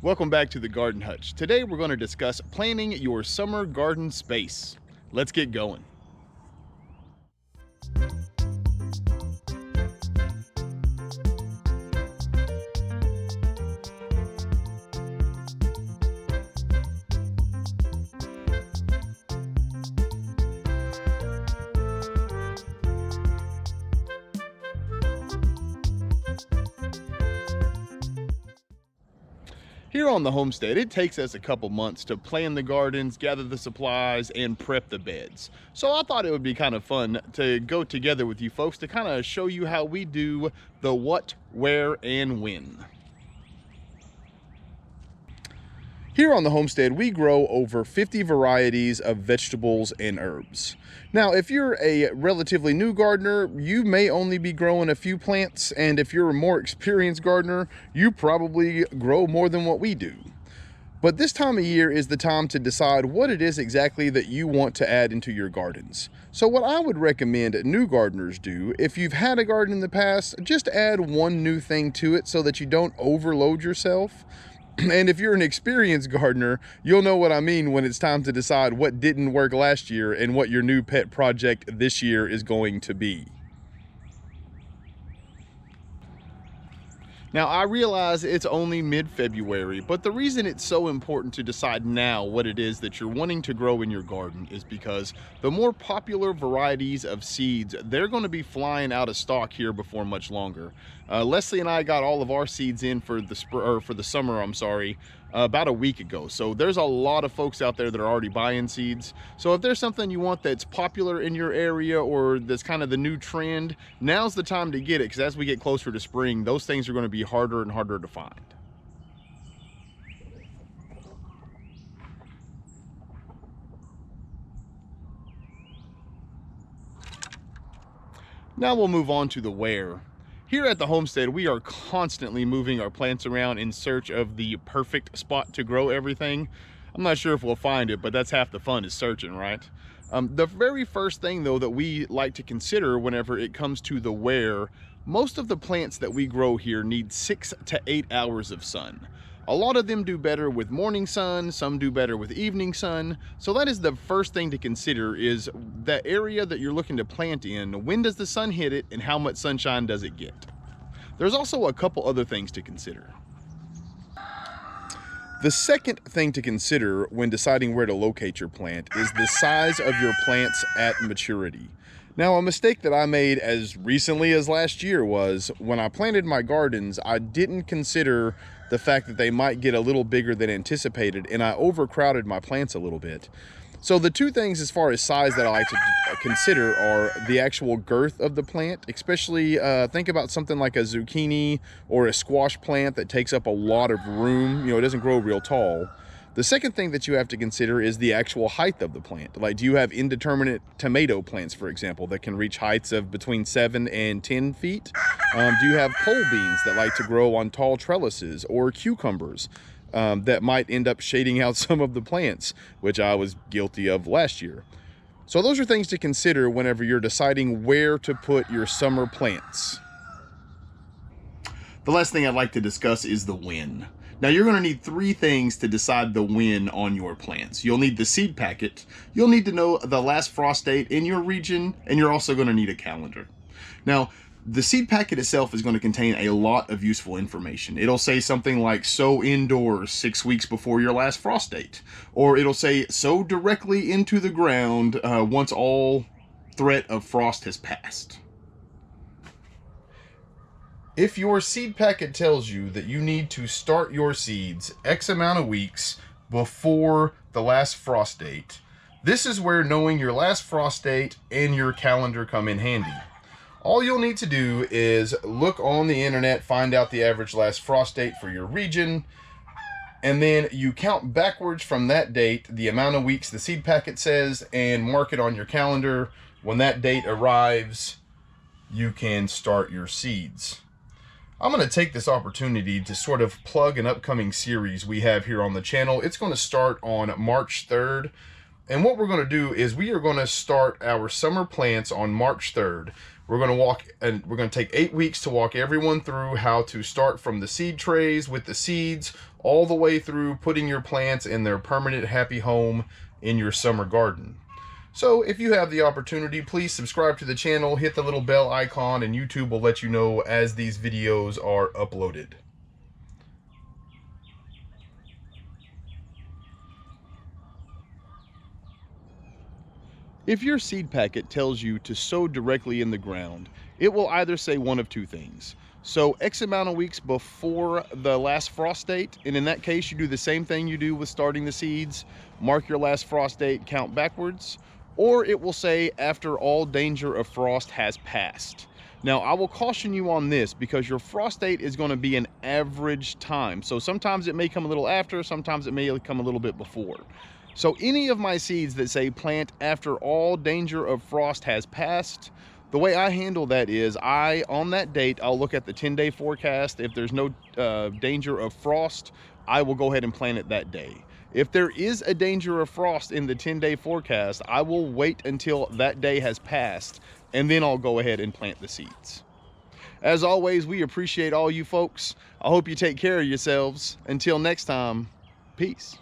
Welcome back to the Garden Hutch. Today we're going to discuss planning your summer garden space. Let's get going. Here on the homestead, it takes us a couple months to plan the gardens, gather the supplies, and prep the beds. So I thought it would be kind of fun to go together with you folks to kind of show you how we do the what, where, and when. Here on the homestead, we grow over 50 varieties of vegetables and herbs. Now, if you're a relatively new gardener, you may only be growing a few plants, and if you're a more experienced gardener, you probably grow more than what we do. But this time of year is the time to decide what it is exactly that you want to add into your gardens. So what I would recommend new gardeners do, if you've had a garden in the past, just add one new thing to it so that you don't overload yourself. And if you're an experienced gardener, you'll know what I mean when it's time to decide what didn't work last year and what your new pet project this year is going to be. Now, I realize it's only mid-February, but the reason it's so important to decide now what it is that you're wanting to grow in your garden is because the more popular varieties of seeds, they're going to be flying out of stock here before much longer. Leslie and I got all of our seeds in for the summer, about a week ago. So there's a lot of folks out there that are already buying seeds. So if there's something you want that's popular in your area or that's kind of the new trend, now's the time to get it, because as we get closer to spring, those things are going to be harder and harder to find. Now we'll move on to the where. Here at the homestead, we are constantly moving our plants around in search of the perfect spot to grow everything. I'm not sure if we'll find it, but that's half the fun, is searching, right? The very first thing though that we like to consider whenever it comes to the where, most of the plants that we grow here need 6 to 8 hours of sun. A lot of them do better with morning sun, some do better with evening sun. So that is the first thing to consider, is the area that you're looking to plant in. When does the sun hit it and how much sunshine does it get? There's also a couple other things to consider. The second thing to consider when deciding where to locate your plant is the size of your plants at maturity. Now, a mistake that I made as recently as last year was when I planted my gardens, I didn't consider the fact that they might get a little bigger than anticipated, and I overcrowded my plants a little bit. So the two things as far as size that I like to consider are the actual girth of the plant, especially think about something like a zucchini or a squash plant that takes up a lot of room. It doesn't grow real tall. The second thing that you have to consider is the actual height of the plant. Like, do you have indeterminate tomato plants, for example, that can reach heights of between 7 and 10 feet? Do you have pole beans that like to grow on tall trellises, or cucumbers that might end up shading out some of the plants, which I was guilty of last year? So those are things to consider whenever you're deciding where to put your summer plants. The last thing I'd like to discuss is the when. Now, you're going to need 3 things to decide the when on your plants. You'll need the seed packet, you'll need to know the last frost date in your region, and you're also going to need a calendar. Now, the seed packet itself is going to contain a lot of useful information. It'll say something like sow indoors 6 weeks before your last frost date, or it'll say sow directly into the ground once all threat of frost has passed. If your seed packet tells you that you need to start your seeds X amount of weeks before the last frost date, this is where knowing your last frost date and your calendar come in handy. All you'll need to do is look on the internet, find out the average last frost date for your region, and then you count backwards from that date the amount of weeks the seed packet says and mark it on your calendar. When that date arrives, you can start your seeds. I'm going to take this opportunity to sort of plug an upcoming series we have here on the channel. It's going to start on March 3rd. And what we're going to do is we are going to start our summer plants on March 3rd. We're going to take 8 weeks to walk everyone through how to start from the seed trays with the seeds all the way through putting your plants in their permanent happy home in your summer garden. So if you have the opportunity, please subscribe to the channel, hit the little bell icon, and YouTube will let you know as these videos are uploaded. If your seed packet tells you to sow directly in the ground, it will either say one of two things. So X amount of weeks before the last frost date, and in that case you do the same thing you do with starting the seeds, mark your last frost date, count backwards, or it will say after all danger of frost has passed. Now I will caution you on this because your frost date is going to be an average time. So sometimes it may come a little after, sometimes it may come a little bit before. So any of my seeds that say plant after all danger of frost has passed, the way I handle that is on that date, I'll look at the 10-day forecast. If there's no danger of frost, I will go ahead and plant it that day. If there is a danger of frost in the 10-day forecast, I will wait until that day has passed, and then I'll go ahead and plant the seeds. As always, we appreciate all you folks. I hope you take care of yourselves. Until next time, peace.